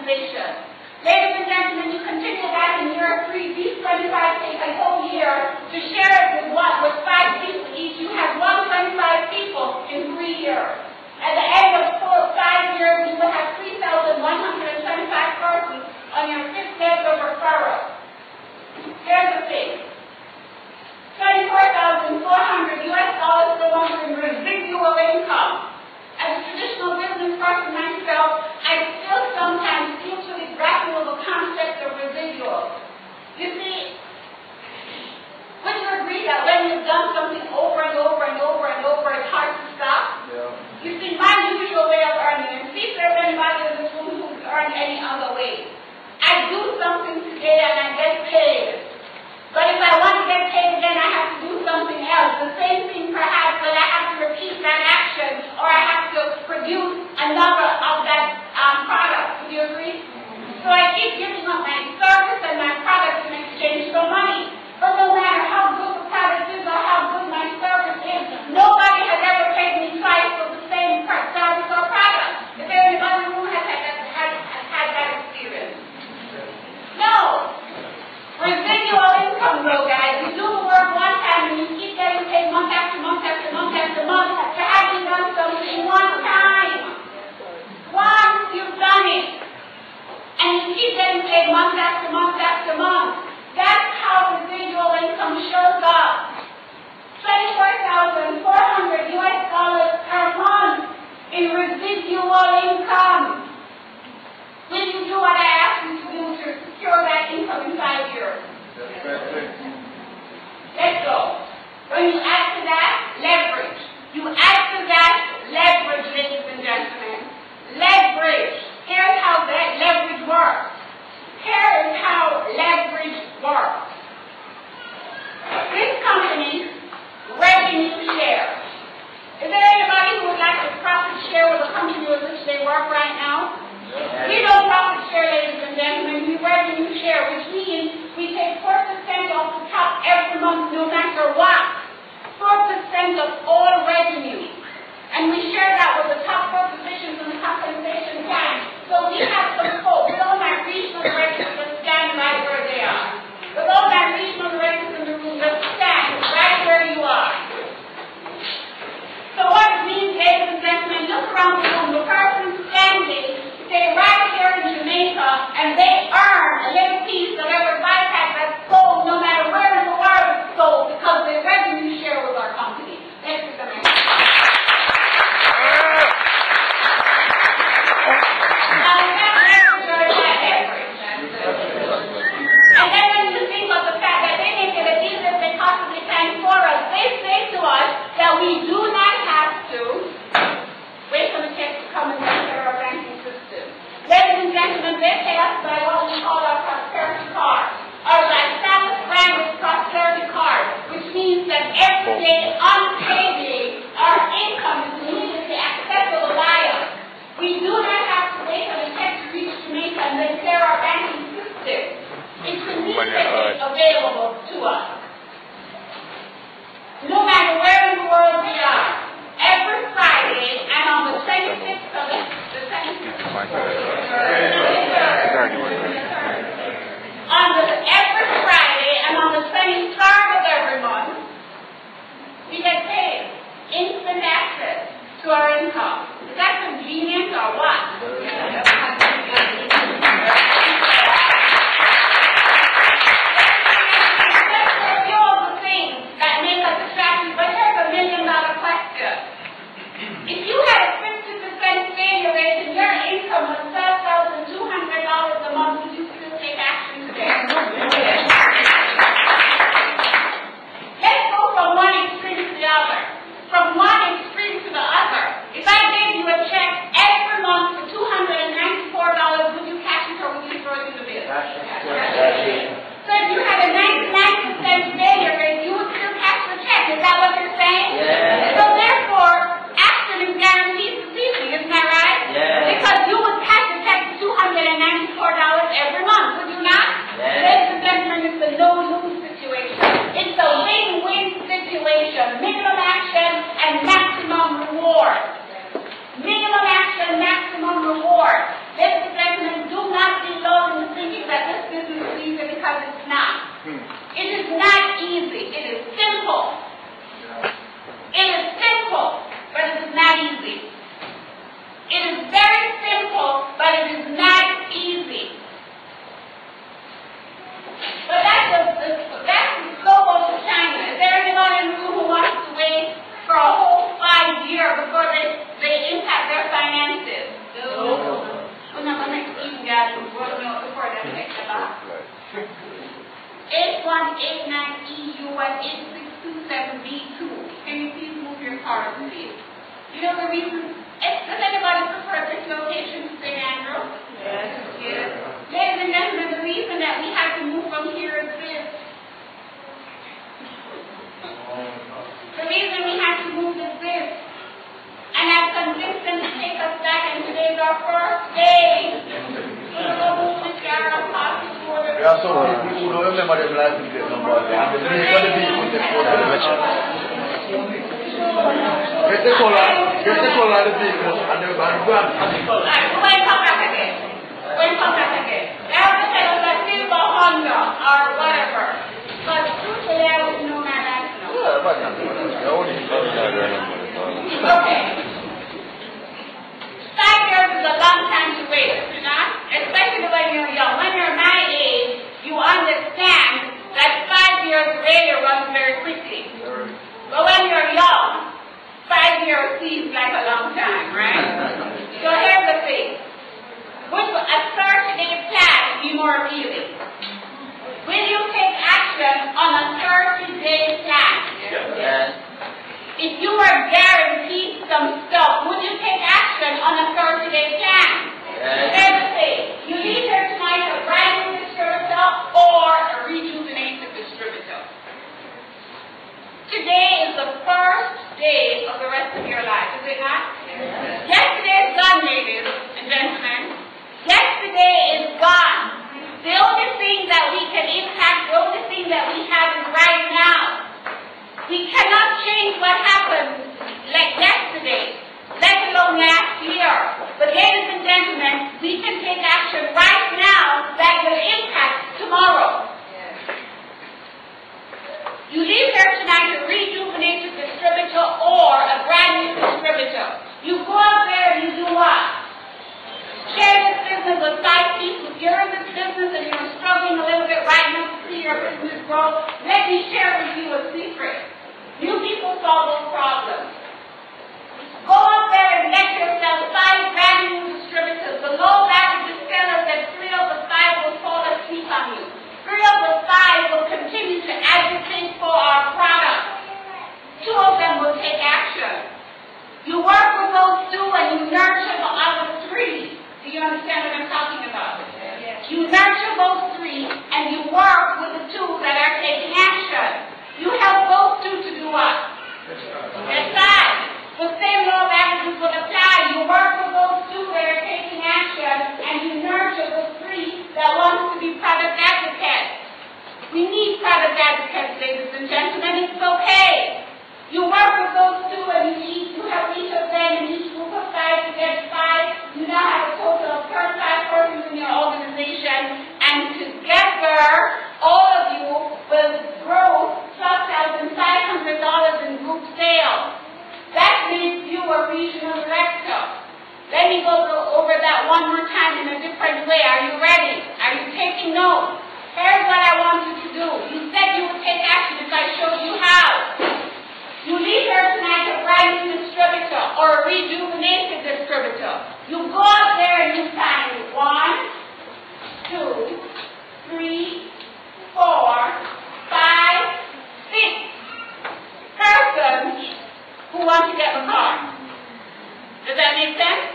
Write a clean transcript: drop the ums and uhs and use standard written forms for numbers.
organization. Ladies and gentlemen, you continue that in year 3. These 25 take a whole year to share it with what? With 5 people each. You have 125 people in 3 years. At the end of 5 years, you will have 3,125 persons on your 5th day of referral. Here's the thing. $24,400 US belongs in residual income. As a traditional business person myself, I still sometimes hugely grapple with the concept of residuals. You see, would you agree that when you've done something over and over and over and over, it's hard to stop? Yeah. You see, my usual way of earning, and see if there's anybody in this room who's earned any other way. I do something today and I get paid. But if I want to get paid again, I have to do something else. The same thing perhaps, but I have to repeat that action, or I have to produce another of that product. Do you agree? So I keep giving up my service and my product in exchange for money. But no matter how good the product is or how good my service is, nobody has ever paid me twice for the same service or product. Is there anybody who has had that experience? No. Residual income, though, guys. You do the work one time and you keep getting paid month after month after month after month for having done something one time. Once you've done it. And you keep getting paid month after month after month. That's how residual income shows up. $24,400 US per month in residual income. Will you do what I asked you to do to secure that income in 5 years? Let's go. When you add to that, leverage. You add to that, leverage, ladies and gentlemen. Leverage. Here's how that leverage works. Here is how leverage works. This company, revenue share. Is there anybody who would like to profit share with the company with which they work right now? We don't profit share, ladies and gentlemen. We revenue share, which means we take 4% off the top every month, no matter what. 4% of all revenue. And we share that with the top 4 positions in the compensation plan. So we have some folks, with all my regional directors, just stand right where they are. With all my regional directors in the room, just stand right where you are. So what it means, ladies and gentlemen, look around the room. The person standing, stay right here in Jamaica, and they earn a little piece of every bypass that's sold, no matter where in the world it's sold, because they revenue share with our company. Let's do the next. And then when you think of the fact that they make it as easy as they possibly can for us, they say to us that we do not have to wait for the check to come and take care of our banking system. Ladies and gentlemen, they pay us by what we call our prosperity card, or by Visalus prosperity card, which means that every day, unpaid day, our income is immediately accessible by us. We do not have to wait for the check to reach Jamaica and then clear our banking system. It's immediately available to us. No matter where in the world we are, every Friday and on the 26th of the 26th every Friday and on the 23rd of every month, we get paid instant access to our income. Is that convenient or what? If you had a 50% failure rate and your income was $12,200 a month, would you still take action today? Let's go from one extreme to the other. From one extreme to the other. If I gave you a check every month for $294, would you cash it or would you throw it in the bin? So if you had a 99% failure rate, you would still cash the check. Is that what you're saying? Yeah. So therefore, action is guaranteed. because it's not. It is not easy. It is simple. It is simple, but it is not easy. It is very simple, but it is not easy. But that's the scope of China. Is there anyone in the room who wants to wait for a whole 5 years before they impact their finances? No. We're not going to even get to work before that takes a lot. 8189EU and 8627B2. Can you please move your card, please? You know the reason? Does anybody prefer this location to St. Andrew? Yes. Yes. Ladies and gentlemen, the reason that we have to move from here is this. The reason we have to move is this. And I've convinced them to take us back, and today's our first day. There are some people who don't remember them license plate numbers. And the name of the vehicle they put on the Get the color of the vehicle and the brand. When come back again? They have to tell us a silver Honda or whatever. But truthfully, I would know my national. Yeah, but okay. 5 years is a long time to wait, you know? Especially when you're young. When you're my age, you understand that 5 years later runs very quickly. But when you're young, 5 years seems like a long time, right? So here's the thing. Would a 30-day plan be more appealing? Will you take action on a 30-day plan? Yes. If you were guaranteed some stuff, would you take action on a 30-day plan? Yes. Here's the thing. You leave here tonight a brand new distributor or a rejuvenated distributor. Today is the first day of the rest of your life, is it not? Yes. Yesterday is gone, ladies and gentlemen. Yesterday is gone. The only thing that we can impact, the only thing that we have is right now. We cannot change what happened like yesterday, let alone last year. But ladies and gentlemen, we can take action right now that will impact tomorrow. You leave here tonight a rejuvenated distributor or a brand new distributor. You go out there and you do what? Share this business with 5 people. If you're in this business and you're struggling a little bit right now to see your business grow, let me share with you a secret. New people solve those problems. Go out there and get yourself 5 brand new distributors. The low value distillers and 3 of the 5 will fall asleep on you. 3 of the 5 will continue to advocate for our product. 2 of them will take action. You work with those 2 and you nurture the other 3. Do you understand what I'm talking about? Yes. You nurture those 3 and you work with the 2 that are taking action. You help those 2 to do what? Decide. The same law of averages would apply. You work with those 2 that are taking action and you nurture the 3 that want to be product advocates. We need product advocates, ladies and gentlemen. It's okay. You work with those 2 and you help each of them in each group of 5 to get 5. You now have a total of 35 persons in your organization, and together, all of you will grow $12,500 in group sales. That makes you a regional director. Let me go over that one more time in a different way. Are you ready? Are you taking notes? Here's what I want you to do. You said you would take action if I showed you how. You leave here tonight a brand new distributor or a rejuvenated distributor. You go out there and you find 1, 2, 3, 4, 5, 6 persons who want to get the car. Does that make sense?